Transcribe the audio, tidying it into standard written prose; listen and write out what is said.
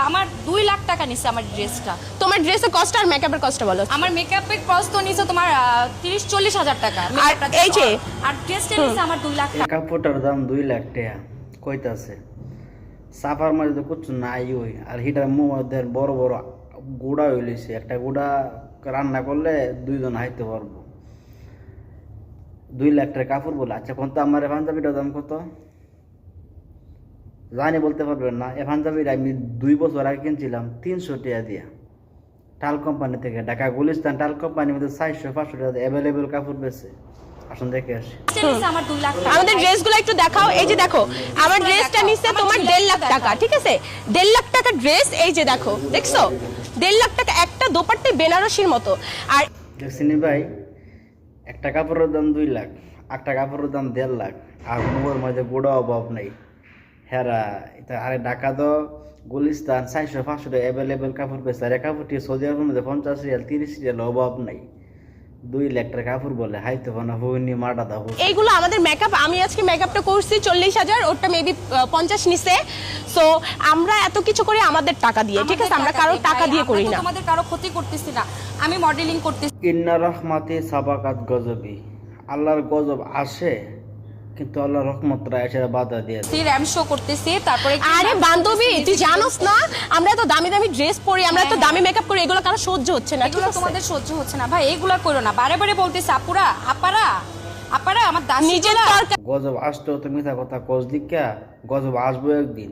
আমার 2 লাখ টাকা নিছে আমার ড্রেসটা। তোমার ড্রেসের কস্ট আর মেকআপের কস্টটা বলো। আমার মেকআপের কস্ট তো নিছে তোমার 30-40 হাজার টাকা। আর এই যে আর ড্রেসটা নিছে আমার 2 লাখ এই টাকা। কাপড়টার দাম 2 লাখ টাকা কইতাছে। সাফার মাঝে তো কিছু নাই ওই, আর হিটার মধ্যে বড় বড় গুড়া হইলিছে, একটা গুড়া রান্না করলে 2 জন হাইতে পারবো। 2 লাখ টাকা কাপড় বলে। আচ্ছা কোন তো আমার এই পাঞ্জাবিটার দাম কত জানি বলতে পারবেন না? এই পাঞ্জাবিটা আমি 2 বছর আগে কিনছিলাম 300 টাকা দিয়া, টাল কোম্পানি থেকে, ঢাকা গুলিস্তান টাল কোম্পানির মধ্যে 400-500 টাকা অ্যাভেলেবেল কাপড় বেছে। আসুন দেখে আসি। ড্রেসটা নিছে আমার 2 লাখ টাকা। আমাদের ড্রেসগুলো একটু দেখাও। এই যে দেখো আমার ড্রেসটা নিচ্ছে তোমার 1.5 লাখ টাকা, ঠিক আছে? 1.5 লাখ টাকা ড্রেস, এই যে দেখো, দেখছো 1.5 লাখ টাকা একটা দোপাট্টি বেনারসির মতো। আর দেখছিনি ভাই, একটা কাপড়ের দাম 2 লাখ, একটা কাপড়ের দাম 1.5 লাখ, আর মুখের মধ্যে গোড়া অভাব নেই। হেরা এটা আরে ঢাকা তো গুলিস্তান 400-500 টাকা অ্যাভেলেবেল কাপড় পেয়েছে, আর এই কাপড়টি সৌদি আরবের মধ্যে 50 রিয়াল 30 রিয়াল অভাব নাই। 2 লাখ টাকা কাপড় বলে হাইতে না হুইনি মাটা দাও। এইগুলো আমাদের মেকআপ, আমি আজকে মেকআপটা করছি 40,000, ওটা মেবি 50 নিছে। সো আমরা এত কিছু করি আমাদের টাকা দিয়ে, ঠিক আছে? আমরা কারো টাকা দিয়ে করি না। তোমাদের কারো ক্ষতি করতেছি না, আমি মডেলিং করতেছি। ইন্না রহমাতি সাবাকাত গজবি, আল্লাহর গজব আসে কিন্তু আল্লাহর রহমতরা এসে বাধা দিয়ে দেয়। র‍্যাম শো করতেছি, তারপরে আরে বান্ধবী তুই জানোস না আমরা তো দামি দামি ড্রেস পরি, আমরা তো দামি মেকআপ করি, এগুলো কারো সহ্য হচ্ছে না, ঠিক এগুলো আছে? তোমাদের সহ্য হচ্ছে না ভাই, এগুলা করো না। বারে বারে বলতেছি আপুরা আপারা আমার দাসী নিজের গুলা। দরকার গজব আসতেও তো মিথ্যা কথা কস দিকা, গজব আসবো একদিন।